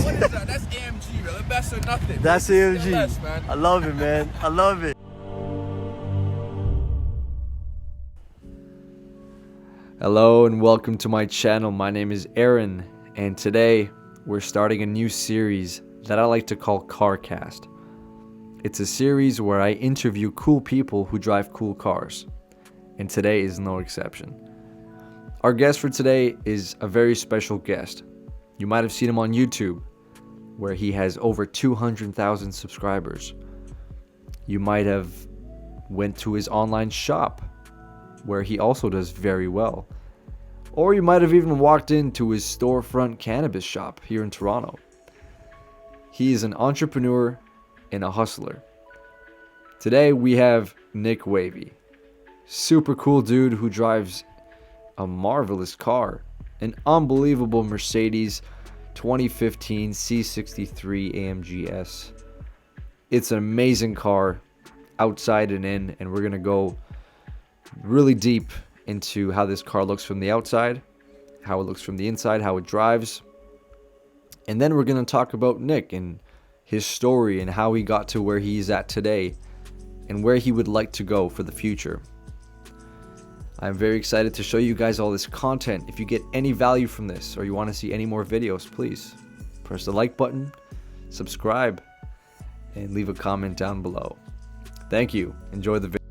What is that? That's AMG, bro. The best or nothing. That's AMG. CLS, man. I love it, man. I love it. Hello and welcome to my channel. My name is Aaron, and today we're starting a new series that I like to call Carcast. It's a series where I interview cool people who drive cool cars, and today is no exception. Our guest for today is a very special guest. You might have seen him on YouTube, where he has over 200,000 subscribers. You might have went to his online shop, where he also does very well. Or you might have even walked into his storefront cannabis shop here in Toronto. He is an entrepreneur and a hustler. Today we have Nick Wavy. Super cool dude who drives a marvelous car. An unbelievable Mercedes 2015 C63 AMG S. It's an amazing car, outside and in, and we're gonna go really deep into how this car looks from the outside, how it looks from the inside, how it drives, and then we're gonna talk about Nick and his story and how he got to where he's at today and where he would like to go for the future. I'm very excited to show you guys all this content. If you get any value from this or you want to see any more videos, please press the like button, subscribe, and leave a comment down below. Thank you. Enjoy the video.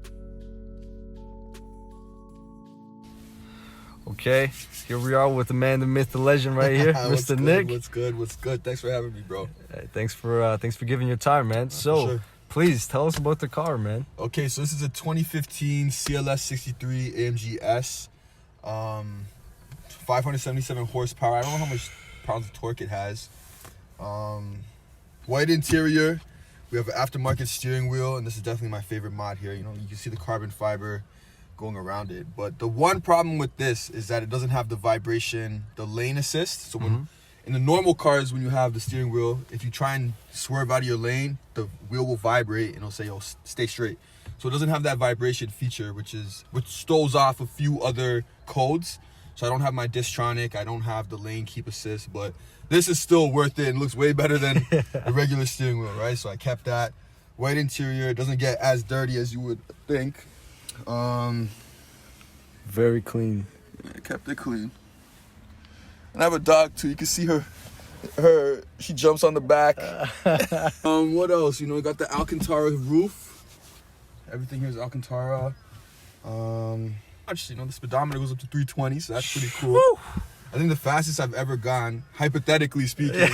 Okay, here we are with the man, the myth, the legend right here, Mr. Nick. What's good? What's good? Thanks for having me, bro. Hey, thanks for giving your time, man. So, sure. Please tell us about the car, man. Okay, so this is a 2015 CLS63 AMG S, 577 horsepower. I don't know how much pounds of torque it has. White interior. We have an aftermarket steering wheel, and this is definitely my favorite mod here. You know, you can see the carbon fiber going around it. But the one problem with this is that it doesn't have the vibration, the lane assist. So when in the normal cars, when you have the steering wheel, if you try and swerve out of your lane, the wheel will vibrate and it'll say, "Oh, stay straight." So it doesn't have that vibration feature, which throws off a few other codes. So I don't have my Distronic, I don't have the lane keep assist, but this is still worth it and looks way better than the regular steering wheel, right? So I kept that. White interior, it doesn't get as dirty as you would think. Very clean. I kept it clean. And I have a dog too. You can see her she jumps on the back. What else? You know, got the Alcantara roof. Everything here is Alcantara. Actually, you know, the speedometer goes up to 320, so that's pretty cool. Woo! I think the fastest I've ever gone, hypothetically speaking,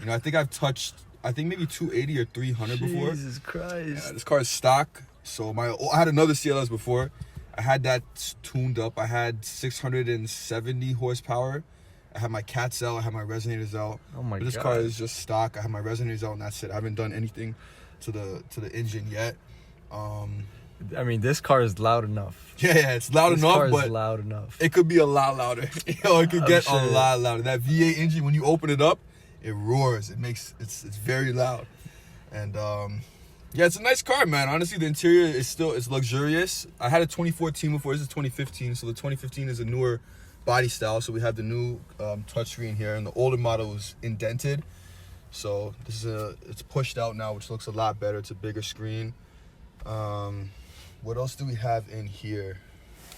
you know, I think I've touched, maybe 280 or 300 before. Jesus Christ. Yeah, this car is stock. So I had another CLS before. I had that tuned up. I had 670 horsepower. I had my cats out. I had my resonators out. Oh my God. This car is just stock. I have my resonators out, and that's it. I haven't done anything to the engine yet. I mean, this car is loud enough. Yeah, it's loud this enough, car is but loud enough. it could be a lot louder. You know, it could get sure. a lot louder. That V8 engine, when you open it up, it roars. It's very loud, and yeah, it's a nice car, man. Honestly, the interior it's luxurious. I had a 2014 before. This is 2015, so the 2015 is a newer body style. So we have the new touchscreen here, and the older model was indented. So this is it's pushed out now, which looks a lot better. It's a bigger screen. What else do we have in here?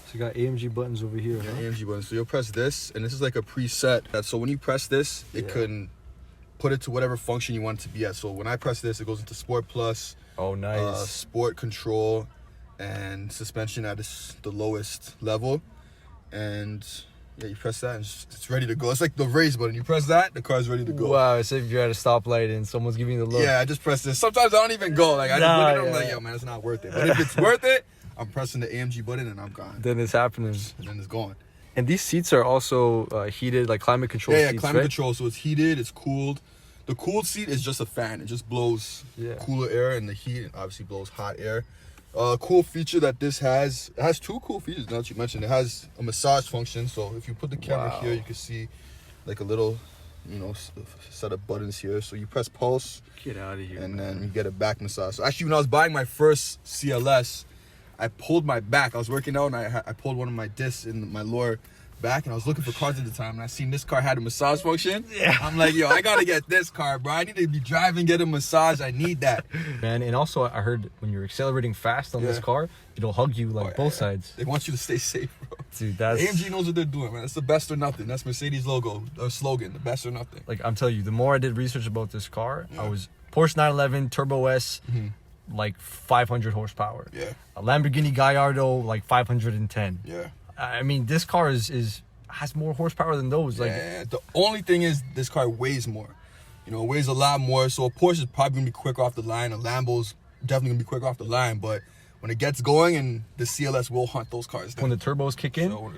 So you got AMG buttons over here. Yeah, AMG buttons. So you'll press this, and this is like a preset. So when you press this, it can put it to whatever function you want it to be at. So when I press this, it goes into Sport Plus. Oh, nice. Sport control and suspension at the lowest level. And yeah, you press that and it's ready to go. It's like the race button. You press that, the car's ready to go. Wow, it's if you're at a stoplight and someone's giving you the look. Yeah, I just press this. Sometimes I don't even go. Like, I just look at it, I'm like, yo, man, it's not worth it. But if it's worth it, I'm pressing the AMG button and I'm gone. Then it's happening. And then it's going. And these seats are also heated, like climate control seats, climate right? control. So it's heated, it's cooled. The cooled seat is just a fan. It just blows cooler air, and the heat obviously blows hot air. Cool feature that this has, it has two cool features now that you mentioned. It has a massage function, so if you put the camera here, you can see like a little, you know, set of buttons here. So you press pulse, get out of here, and man. then you get a back massage. So actually, when I was buying my first CLS, I pulled my back. I was working out, and I pulled one of my discs in my lower back and I was looking for cars at the time, and I seen this car had a massage function. Yeah. I'm like, yo, I gotta get this car, bro. I need to be driving, get a massage. I need that. Man, and also I heard when you're accelerating fast on this Yeah. car, it'll hug you like both sides. They want you to stay safe, bro. Dude, that's AMG knows what they're doing, man. It's the best or nothing. That's Mercedes logo or slogan, the best or nothing. like I'm telling you, the more I did research about this car, Yeah. I was Porsche 911 Turbo S, like 500 horsepower. Yeah, A Lamborghini Gallardo, like 510. yeah. I mean, this car is has more horsepower than those. Like, Yeah, the only thing is this car weighs more. You know, it weighs a lot more. So a Porsche is probably gonna be quicker off the line. A Lambo's definitely gonna be quicker off the line. But when it gets going, and the CLS will hunt those cars down. when the turbos kick in, So,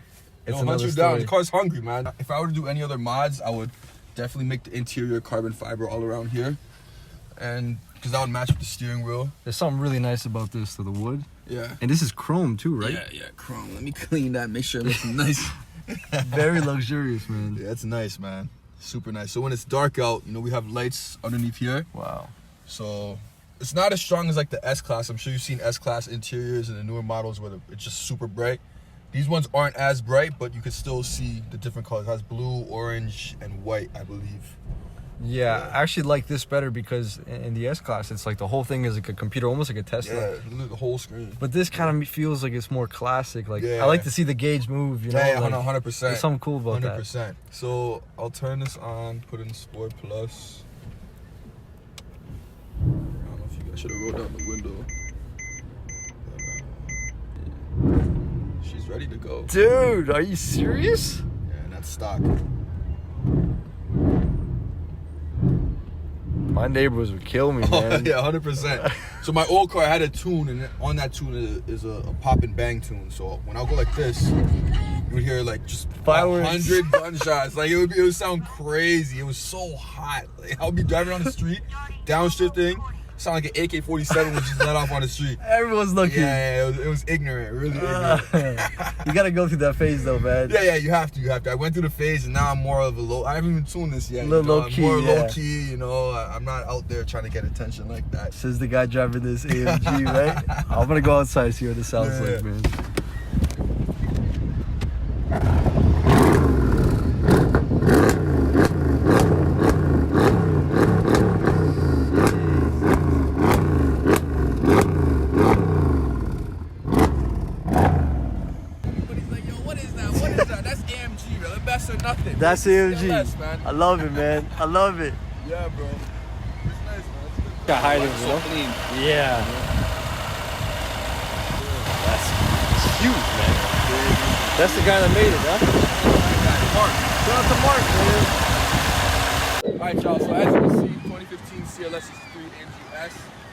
it's hunt another you down. story. The car's hungry, man. If I were to do any other mods, I would definitely make the interior carbon fiber all around here, and because that would match with the steering wheel. There's something really nice about this, to the wood. Yeah. And this is chrome too, right? Yeah, chrome. Let me clean that. Make sure it looks nice. Very luxurious, man. Yeah, it's nice, man. Super nice. So when it's dark out, you know, we have lights underneath here. Wow. So it's not as strong as like the S-Class. I'm sure you've seen S-Class interiors in the newer models where it's just super bright. These ones aren't as bright, but you can still see the different colors. It has blue, orange, and white, I believe. Yeah, I actually like this better because in the S-Class, it's like the whole thing is like a computer, almost like a Tesla. Yeah, look at the whole screen. But this kind of feels like it's more classic. Like, Yeah. I like to see the gauge move, you know? Yeah, like, 100%. There's something cool about 100%. So I'll turn this on, put in Sport Plus. I don't know if you guys should have rolled down the window. She's ready to go. that. Dude, are you serious? Yeah, and that's stock. My neighbors would kill me, Oh, man. yeah, 100%. So my old car had a tune, and on that tune is a pop and bang tune. So when I go like this, you would hear like just Fireworks. 100 gunshots. Like it would sound crazy. It was so hot. Like I would be driving on the street, downshifting, sound like an AK-47 was just let off on the street. Everyone's looking. Yeah, it was ignorant, really ignorant. You gotta go through that phase though, man. Yeah, you have to. I went through the phase, and now I'm more of a low. I haven't even tuned this yet. Little low I'm key, more yeah. low key. You know, I'm not out there trying to get attention like that. Says the guy driving this AMG, right? I'm gonna go outside and see what this sounds Yeah. like, man. But he's like, yo, what is that? What is that? That's AMG, bro. The best or nothing. That's It's AMG. CLS, man. I love it, man. I love it. Yeah, bro. It's nice, man. It's good. Got hiding, It's you so know? clean. Yeah. That's huge, man. That's the guy that made it, huh? Mark. Shout out to Mark, man. Alright, y'all. So as you can see, 2015 CLS63 AMG S.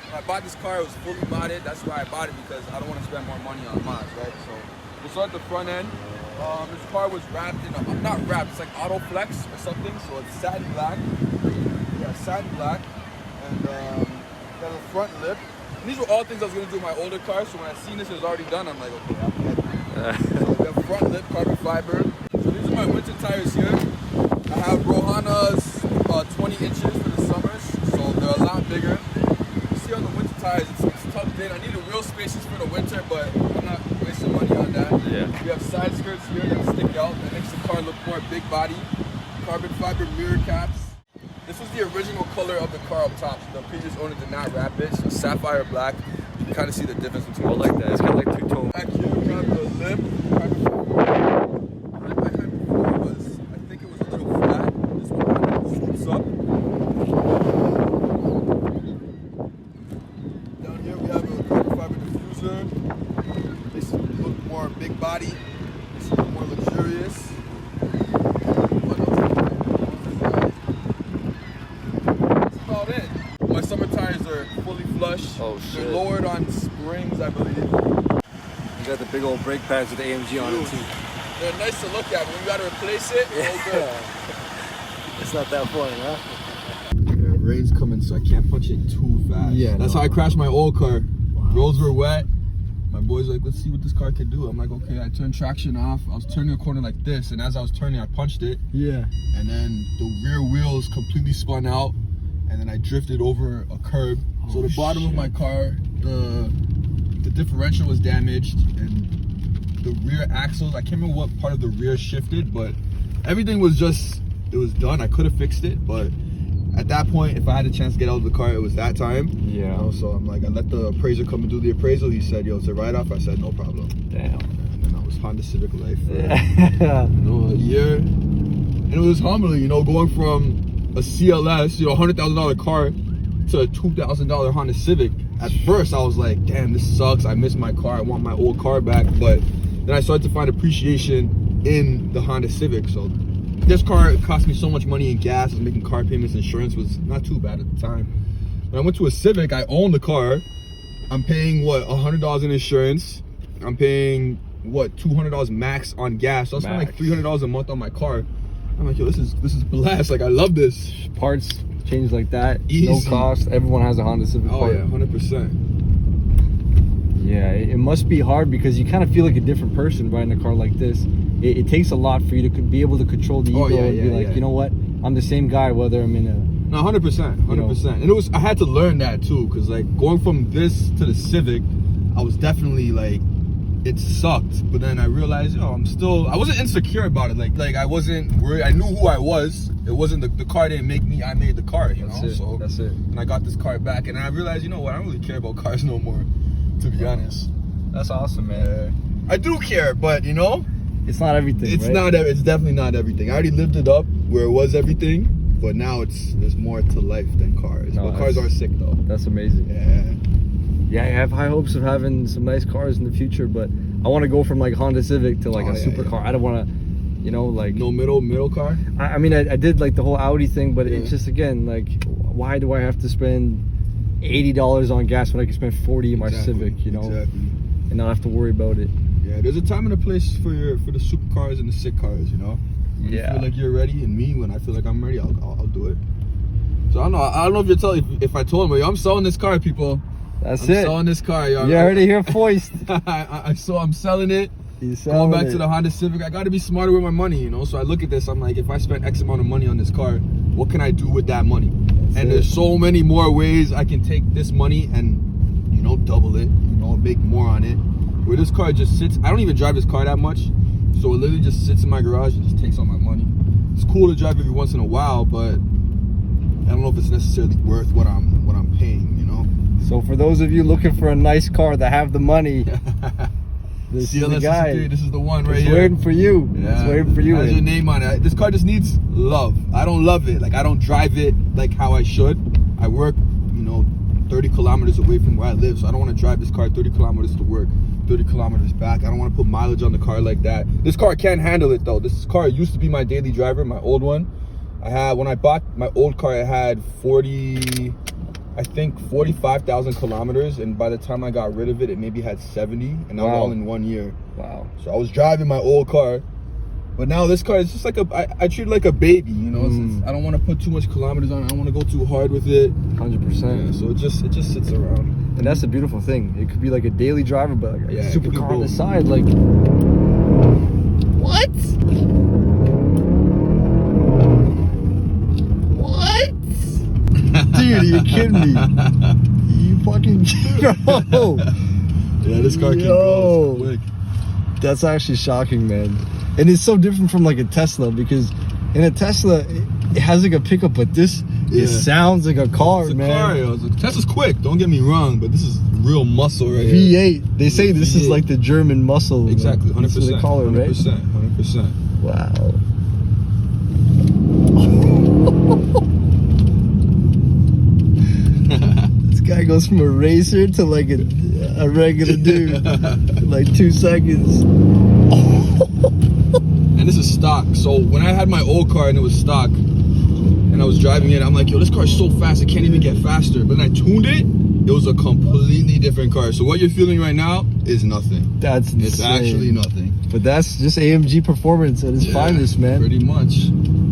When I bought this car, it was fully modded. That's why I bought it, because I don't want to spend more money on mods, right? So we'll start at the front end. This car was wrapped in not wrapped, it's like auto flex or something. So it's satin black. Yeah, satin black. And got a front lip. And these were all things I was gonna do with my older car. So when I seen this, it was already done. I'm like, okay, I'm good. So we have front lip carbon fiber. So these are my winter tires here. I have Rohana's 20 inches for the summers, so they're a lot bigger. You see on the winter tires, it's tucked in. I needed real spaces for the winter, but I'm not wasting money on that. Yeah. We have side skirts here that stick out. That makes the car look more big body. Carbon fiber mirror caps. This was the original color of the car up top. The previous owner did not wrap it, so sapphire black. You can kind of see the difference between I like that. It's kind of like two-tone. Back here we have the lip. The lip I had before was, I think it was a little flat. This one kind of swoops up. Down here we have a carbon fiber diffuser. This look more big body. This look more luxurious. What else? That's about it. My summer tires are fully flush. Oh, They're shit. lowered on springs, I believe. You got the big old brake pads with the AMG on it too. They're nice to look at. When you gotta replace it, oh good. It's not that fun, huh? Yeah, rain's coming, so I can't punch it too fast. Yeah, That's no. how I crashed my old car. Roads were wet. My boy's like, let's see what this car can do. I'm like, okay. I turned traction off. I was turning a corner like this, and as I was turning, I punched it. Yeah. And then the rear wheels completely spun out, and then I drifted over a curb. So the bottom of my car, the differential was damaged, and the rear axles. I can't remember what part of the rear shifted, but everything was just, it was done. I could have fixed it, but at that point, if I had a chance to get out of the car, it was that time. Yeah. You know, so I'm like, I let the appraiser come and do the appraisal. He said, yo, it's a write-off. I said, no problem. Damn. And then I was Honda Civic life for Yeah. you know, a year. And it was humbling, you know, going from a CLS, you know, $100,000 car to a $2,000 Honda Civic. At first, I was like, damn, this sucks. I miss my car. I want my old car back. But then I started to find appreciation in the Honda Civic. So this car cost me so much money in gas. I was making car payments. Insurance was not too bad at the time. When I went to a Civic, I owned the car. I'm paying, what, $100 in insurance. I'm paying, what, $200 max on gas. So I was spending like $300 a month on my car. I'm like, yo, this is blast. Like, I love this. Parts change like that, Easy. no cost. Everyone has a Honda Civic Oh part. yeah, 100%. Yeah, it must be hard because you kind of feel like a different person riding a car like this. It takes a lot for you to be able to control the ego and be like, you know what, I'm the same guy whether I'm in a... No, 100%, 100%. And it was, I had to learn that too, because like going from this to the Civic, I was definitely like, it sucked. But then I realized, yo, I wasn't insecure about it. Like I wasn't worried. I knew who I was. It wasn't the car didn't make me, I made the car, you know? So that's it. And I got this car back and I realized, you know what, I don't really care about cars no more, to be honest. That's awesome, man. I do care, but you know, it's not everything, it's right? not, it's definitely not everything. I already lived it up where it was everything, but now there's more to life than cars. No, but cars are sick though. That's amazing. Yeah, I have high hopes of having some nice cars in the future, but I want to go from like Honda Civic to like a supercar. I don't want to, you know, like... No middle car? I mean, I did like the whole Audi thing, but it's just, again, like, why do I have to spend $80 on gas when I can spend $40 in my Civic, you know? Exactly. And not have to worry about it. Yeah, there's a time and a place for the supercars and the sick cars, you know? When you feel like you're ready, and me, when I feel like I'm ready, I'll do it. So I don't know if I told him, yo, I'm selling this car, people. I'm selling this car, yo. You heard it here first. I'm selling it. Going back to the Honda Civic, I got to be smarter with my money, you know? So I look at this, I'm like, if I spend X amount of money on this car, what can I do with that money? There's so many more ways I can take this money and, you know, double it, you know, make more on it. Where this car just sits, I don't even drive this car that much, so it literally just sits in my garage and just takes all my money. It's cool to drive every once in a while, but I don't know if it's necessarily worth what I'm paying, you know? So for those of you looking for a nice car that have the money, this is the guy. This is the one right it's here. Waiting for you. Yeah. It's waiting for you. Has your name on it. This car just needs love. I don't love it. Like, I don't drive it like how I should. I work, you know, 30 kilometers away from where I live, so I don't want to drive this car 30 kilometers to work, 30 kilometers back. I don't want to put mileage on the car like that. This car can't handle it though. This car used to be my daily driver, my old one. When I bought my old car, I had 45,000 kilometers, and by the time I got rid of it, it maybe had 70, and that was all in 1 year. Wow. So I was driving my old car, but now this car is just like I treat it like a baby, you know? I don't want to put too much kilometers on it. I don't want to go too hard with it. 100%. Yeah, so it just sits around. And that's the beautiful thing. It could be like a daily driver, but like a supercar on the both. side, like... What? Dude, you're kidding me. You fucking... Bro. Yeah, this car can go quick. That's actually shocking, man. And it's so different from like a Tesla, because in a Tesla, it has like a pickup, but this, it sounds like a car, it's a man. Car, yo. Tesla's quick, don't get me wrong, but this is real muscle right here. V8. They say this is like the German muscle. Exactly, 100%. That's what they call it, right? 100%. Wow. This guy goes from a racer to like a regular dude in like 2 seconds. And this is stock. So when I had my old car and it was stock, and I was driving it, I'm like, yo, this car is so fast, it can't even get faster. But when I tuned it, it was a completely different car. So what you're feeling right now is nothing. That's insane. It's actually nothing. But that's just AMG performance at its finest, man. Pretty much.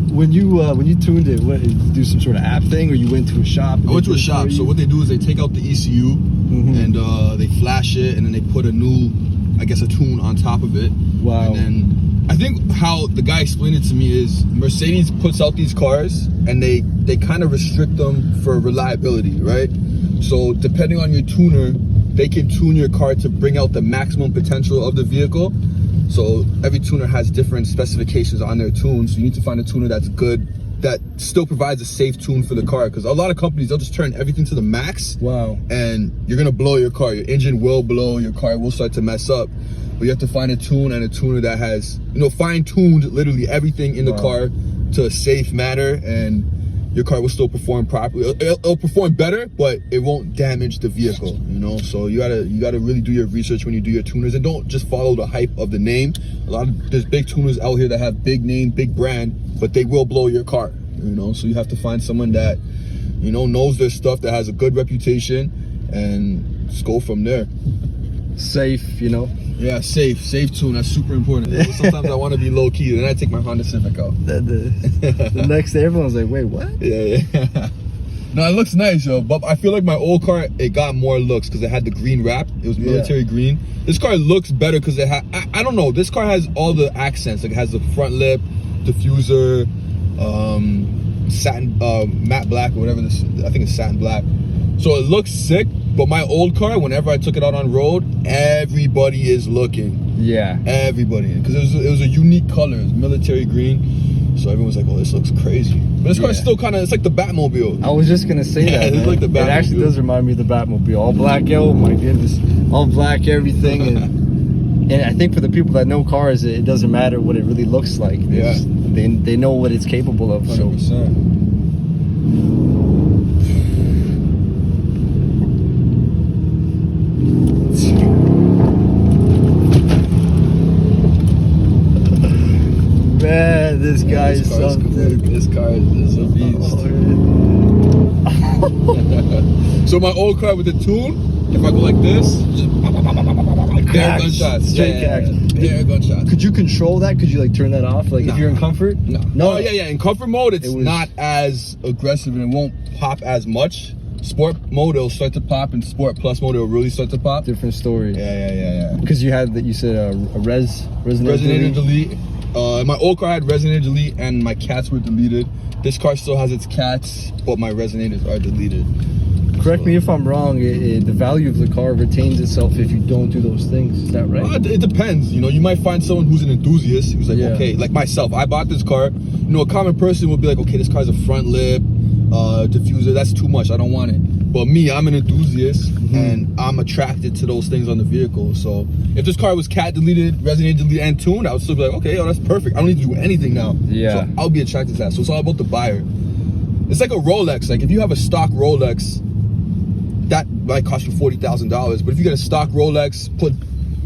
When you tuned it, what, did you do some sort of app thing, or you went to a shop? I went to a shop. So what they do is they take out the ECU and they flash it, and then they put a new, I guess, a tune on top of it. Wow. And then I think how the guy explained it to me is Mercedes puts out these cars and they kind of restrict them for reliability, right? So depending on your tuner, they can tune your car to bring out the maximum potential of the vehicle. So every tuner has different specifications on their tune. So you need to find a tuner that's good, that still provides a safe tune for the car. Because a lot of companies, they'll just turn everything to the max. Wow. And you're gonna blow your car. Your engine will blow, your car will start to mess up. But you have to find a tune and a tuner that has, you know, fine-tuned literally everything in the car to a safe manner, and your car will still perform properly. It'll perform better, but it won't damage the vehicle, you know? So you gotta really do your research when you do your tuners, and don't just follow the hype of the name. There's big tuners out here that have big name, big brand, but they will blow your car, you know? So you have to find someone that, you know, knows their stuff, that has a good reputation, and just go from there. Safe, you know? Yeah, safe tune. That's super important. Sometimes I want to be low key, then I take my Honda Civic out. The next day, everyone's like, "Wait, what?" Yeah. No, it looks nice, yo. But I feel like my old car, it got more looks because it had the green wrap. It was military green. This car looks better because it had. I don't know. This car has all the accents. Like, it has the front lip, diffuser, satin, matte black or whatever this. I think it's satin black. So it looks sick. But my old car, whenever I took it out on road, everybody is looking. Yeah. Everybody. Because it was a unique color. It was military green. So everyone's like, oh, this looks crazy. But this car is still kind of, it's like the Batmobile. I was just going to say that, it's like the Batmobile. It actually does remind me of the Batmobile. All black, yo, my goodness. All black, everything. And I think for the people that know cars, it doesn't matter what it really looks like. They know what it's capable of. 100%. So. Man, this guy is something. This car is a beast. So my old car with the tune, if I go like this, just bare gunshots. Straight bare gunshots. Could you control that? Could you like turn that off? Like if you're in comfort? No. Oh, yeah. In comfort mode, it's not as aggressive and it won't pop as much. Sport mode, it'll start to pop, and Sport Plus mode, it'll really start to pop. Different story. Yeah. Because you had that, you said a Resident Delete. My old car had Resident Delete and my cats were deleted. This car still has its cats, but my Resonators are deleted. Correct me if I'm wrong, the value of the car retains itself if you don't do those things. Is that right? It depends. You know, you might find someone who's an enthusiast who's like, okay, like myself, I bought this car. You know, a common person would be like, okay, this car's a front lip, diffuser, that's too much, I don't want it. But me, I'm an enthusiast, and I'm attracted to those things on the vehicle. So if this car was cat deleted, Resident Delete, and tuned, I would still be like, okay, that's perfect. I don't need to do anything now. Yeah. So I'll be attracted to that. So it's all about the buyer. It's like a Rolex. Like if you have a stock Rolex, that might cost you $40,000. But if you get a stock Rolex, put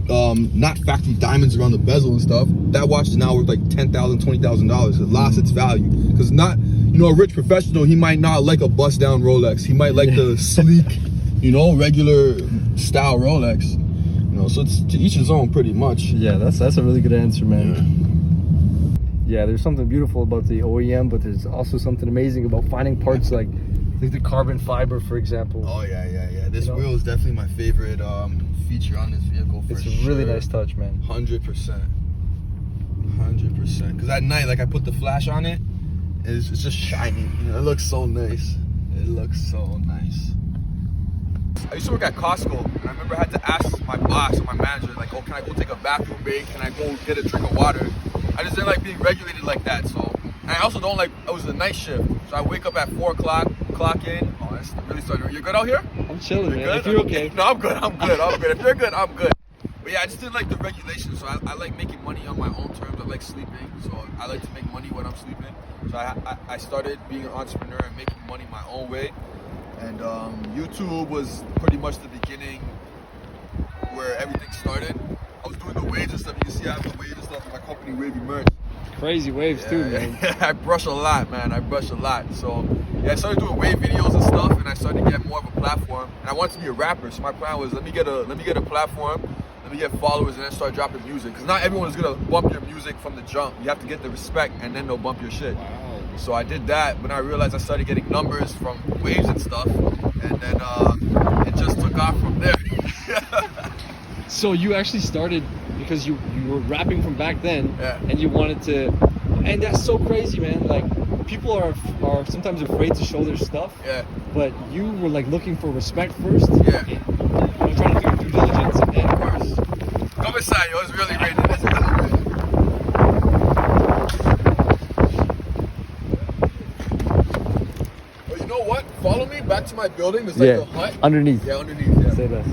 not factory diamonds around the bezel and stuff, that watch is now worth like $10,000, $20,000. It lost its value. Because not, you know, a rich professional, he might not like a bust down Rolex. He might like the sleek, you know, regular style Rolex. You know, so it's to each his own pretty much. Yeah, that's a really good answer, man. Yeah, there's something beautiful about the OEM, but there's also something amazing about finding parts like the carbon fiber, for example. Oh yeah. This wheel is definitely my favorite feature on this vehicle. It's a really nice touch, man. 100%. Because at night, like I put the flash on it, it's just shiny. You know, it looks so nice. It looks so nice. I used to work at Costco, and I remember I had to ask my boss or my manager, like, oh, can I go take a bathroom break? Can I go get a drink of water? I just didn't like being regulated like that. So, and I also don't like, it was a night shift. So I wake up at 4 o'clock, clock in. Oh, that's really starting. You're good out here? I'm chilling, man. Good? If you're okay. No, I'm good. If you're good, I'm good. But yeah, I just didn't like the regulations. So I like making money on my own terms. I like sleeping. So I like to make money when I'm sleeping. So I started being an entrepreneur and making money my own way. And YouTube was pretty much the beginning where everything started. I was doing the waves and stuff. You can see I have the waves and stuff in my company, Wavy merch. Crazy waves too, man. I brush a lot, man. So yeah, I started doing wave videos and stuff, and I started to get more of a platform. And I wanted to be a rapper, so my plan was let me get a platform, let me get followers, and then start dropping music. Because not everyone is gonna bump your music from the jump. You have to get the respect, and then they'll bump your shit. Wow. So I did that, but I realized I started getting numbers from waves and stuff, and then it just took off from there. So you actually started because you were rapping from back then, and you wanted to, and that's so crazy, man. Like people are sometimes afraid to show their stuff, but you were like looking for respect first. Yeah. Okay. I'm trying to do your due diligence, and Come inside, yo. It's really raining. Well, you know what? Follow me back to my building. There's like a hut. Underneath. Yeah, underneath. Yeah. Say that.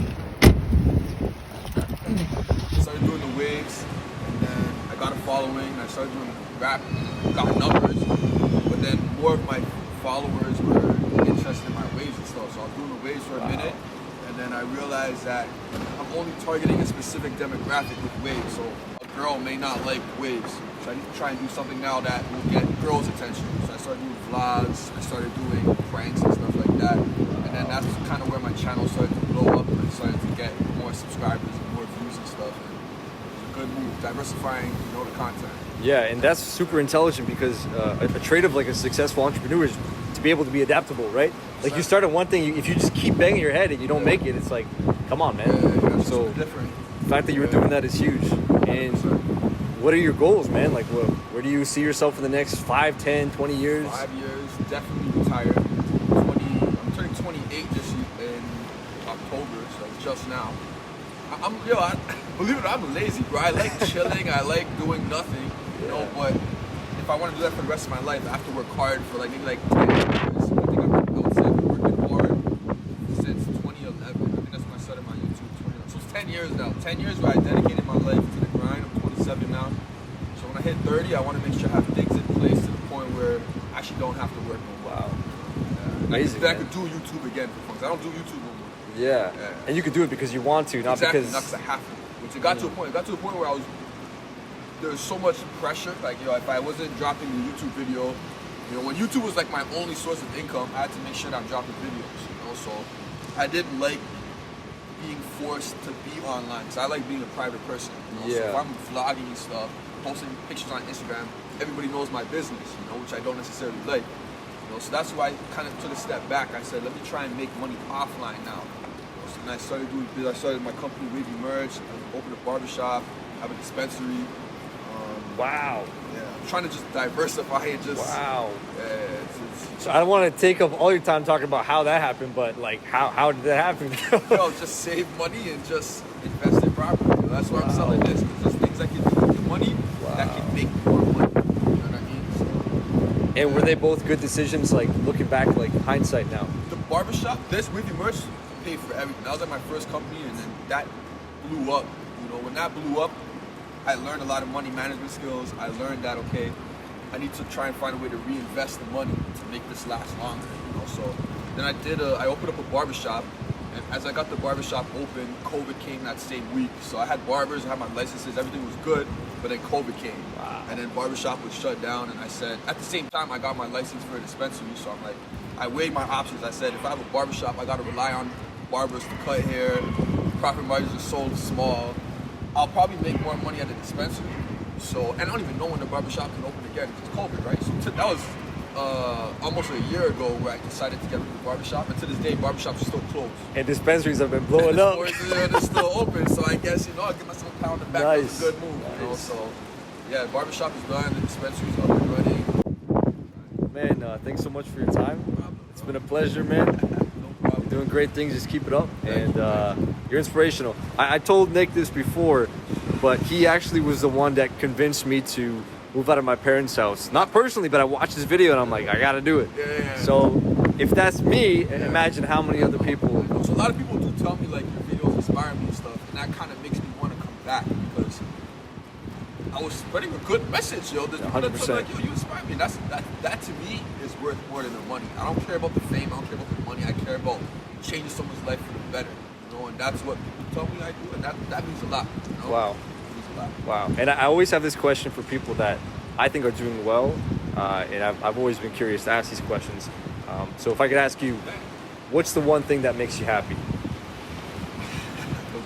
Started doing the waves, and then I got a following. I started doing rap, got numbers, but then more of my followers were interested in my waves and stuff. So I was doing the waves for a minute, and then I realized that I'm only targeting a specific demographic with waves. So a girl may not like waves, so I need to try and do something now that will get girls' attention. So I started doing vlogs, I started doing pranks and stuff like that, and then that's kind of where my channel started to blow up, and I started to get more subscribers and more views and stuff. And it was a good move, diversifying, the content. Yeah, and that's super intelligent because a trait of like a successful entrepreneur is to be able to be adaptable, right? Like you start on one thing, if you just keep banging your head and you don't make it, it's like, come on, man. Yeah, so different. The fact that you were doing that is huge. And what are your goals, man? Like, where do you see yourself in the next 5, 10, 20 years? 5 years, definitely retired. I'm turning 28 this year in October, so just now. Believe it or not, I'm lazy, bro. I like chilling. I like doing nothing, you know. But if I want to do that for the rest of my life, I have to work hard for maybe 10 years. I think I would say I've been working hard since 2011. I think that's when I started my YouTube. 2011. So it's 10 years now. 10 years where I dedicated my life to the grind. I'm 27 now. So when I hit 30, I want to make sure I have things in place to the point where I actually don't have to work no more. Wow. Amazing. I could do YouTube again for fun. I don't do YouTube no more. Yeah. And you could do it because you want to, not exactly, because... not because I have to. Which it got to a point. It got to a point where there was so much pressure. Like, if I wasn't dropping the YouTube video, when YouTube was like my only source of income, I had to make sure that I'm dropping videos. So I didn't like being forced to be online because I like being a private person. So if I'm vlogging and stuff, posting pictures on Instagram, everybody knows my business. Which I don't necessarily like. So that's why I kind of took a step back. I said, let me try and make money offline now. And I started doing business. I started my company, Wavy Merch. I opened a barbershop, have a dispensary. Wow. Yeah, I'm trying to just diversify and just. Wow. It's so I don't want to take up all your time talking about how that happened, but like, how did that happen? Just save money and just invest it properly. That's why I'm selling this. Because there's things I can do with the money that can make more money. You know what I mean? So, and were they both good decisions, like looking back, like hindsight now? The barbershop, this Wavy Merch, paid for everything. That was like my first company, and then that blew up. When that blew up, I learned a lot of money management skills. I learned that, okay, I need to try and find a way to reinvest the money to make this last longer. So then I opened up a barbershop, and as I got the barbershop open, COVID came that same week. So I had barbers, I had my licenses, everything was good, but then COVID came. Wow. And then barbershop was shut down, and I said, at the same time, I got my license for a dispensary, so I'm like, I weighed my options. I said, if I have a barbershop, I gotta rely on barbers to cut hair, profit margins are so small, I'll probably make more money at the dispensary. So, and I don't even know when the barbershop can open again because COVID, right? So that was almost a year ago where I decided to get rid of the barbershop, and to this day, barbershops are still closed. And dispensaries have been blowing up. They're still open, so I guess, I'll give myself a pound of back. Nice. That's a good move, So, yeah, the barbershop is done, the dispensary's up and running. Man, thanks so much for your time. No problem, it's been a pleasure, man. No problem. Doing great things, just keep it up. And you're inspirational. I told Nick this before, but he actually was the one that convinced me to move out of my parents' house. Not personally, but I watched this video and I'm like, I gotta do it. Yeah. So if that's me, imagine how many other people. So a lot of people do tell me like your videos inspire me and stuff, and that kind of makes me want to come back because I was spreading a good message, yo. There's people that tell me like, yo, you inspire me. And that to me is worth more than the money. I don't care about the fame. I don't care about the money. I care about changing someone's life for the better. And that's what people tell me I do, and that means a lot. Wow. It means a lot. Wow. And I always have this question for people that I think are doing well, and I've always been curious to ask these questions. So if I could ask you, what's the one thing that makes you happy? The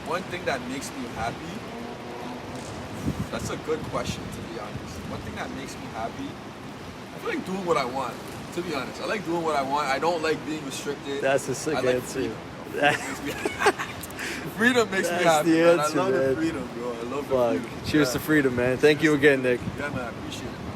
one thing that makes me happy? That's a good question, to be honest. One thing that makes me happy? I feel like doing what I want, to be honest. I like doing what I want. I don't like being restricted. That's a sick answer. Freedom makes me happy. The answer, man. I love man. the freedom, bro. I love the freedom. Cheers to freedom, man. Thank you again, Nick. Yeah, man. I appreciate it, man.